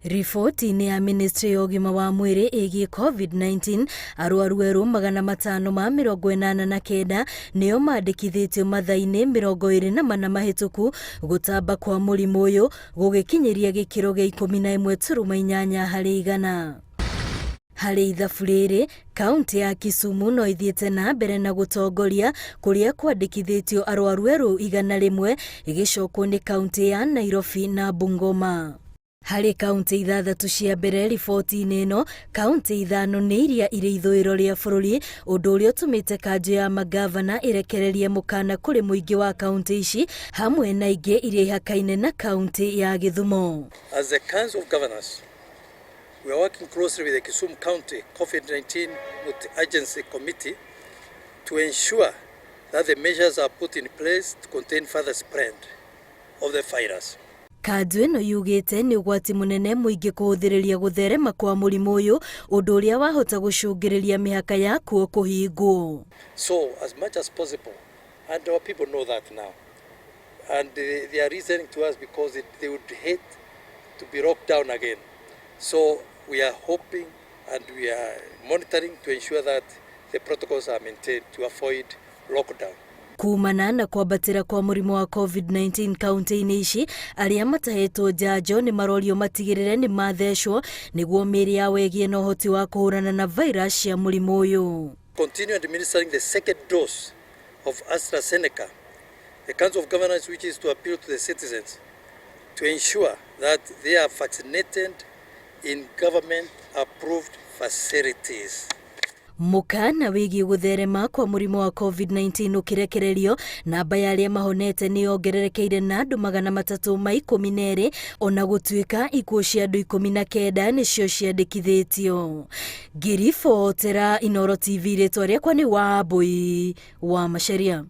Riboti-inĩ ya Ministry ya ũgima wa mwĩrĩ ĩgiĩ COVID-19, arwaru erũ 589 nĩo mandĩkithĩtio mathaa-inĩ 24 mahĩtũku gũtamba kwa mũrimũ ũyũ gũgĩkinyĩria gĩkĩro gĩa 11.8 harĩ igana. Harĩ ithabu rĩrĩ, kauntĩ ya Kisumu no ithiĩte na mbere na gũtongoria kũrĩa kwandĩkithĩtio arwaru erũ 100 igĩcokwo nĩ kauntĩ ya Nairobi na Bungoma. Harĩ kauntĩ 6 cia mbere riboti-inĩ ĩno, kauntĩ 5 nĩ iria irĩ ithũĩro rĩa bũrũri, ũndũ ũrĩa ũtũmĩte kanjũ ya magavana ĩrekererie mũkana kũrĩ mũingĩ wa kauntĩ ici, hamwe na ingĩ iria ihakaine na kauntĩ ya Gĩthumo. As the Council of Governors, we are working closely with the Kisumu County COVID-19 Multi-Agency Committee to ensure that the measures are put in place to contain further spread of the virus. Kanjũ ĩno yugĩte nĩ ũgwati mũnene mũingĩ kũhũthĩrĩria gũtherema kwa mũrimũ ũyũ, ũndũ ũrĩa wahota gũcũngĩrĩria mĩhaka ya kuo kũhingwo. So as much as possible, and our people know that now, and they are listening to us because they would hate to be locked down again. So we are hoping and we are monitoring to ensure that the protocols are maintained to avoid lockdown. Kumana na kwambatĩra kwa mũrimũ wa COVID-19 kauntĩ-inĩ ici, arĩa matahetwo njanjo nĩ marorio matigĩrĩre nĩ mathecwo nĩguo mĩĩrĩ yao ĩgĩe na ũhoti wa kũhũrana na virus cia mũrimũ ũyũ. Continue administering the second dose of AstraZeneca. The Council of Governors wishes to appeal to the citizens to ensure that they are vaccinated in government-approved facilities. Mũkana wĩgiĩ gũtherema kwa mũrimũ wa COVID-19 ũkĩrekererio, namba ya arĩa mahonete nĩ yongererekeire na andũ 312, ona gũtuĩka ikuũ cia andũ 19 nĩcio ciandĩkithĩtio. Ngĩribotera Inooro TV, rĩtwa rĩakwa nĩ Wambui wa Macharia.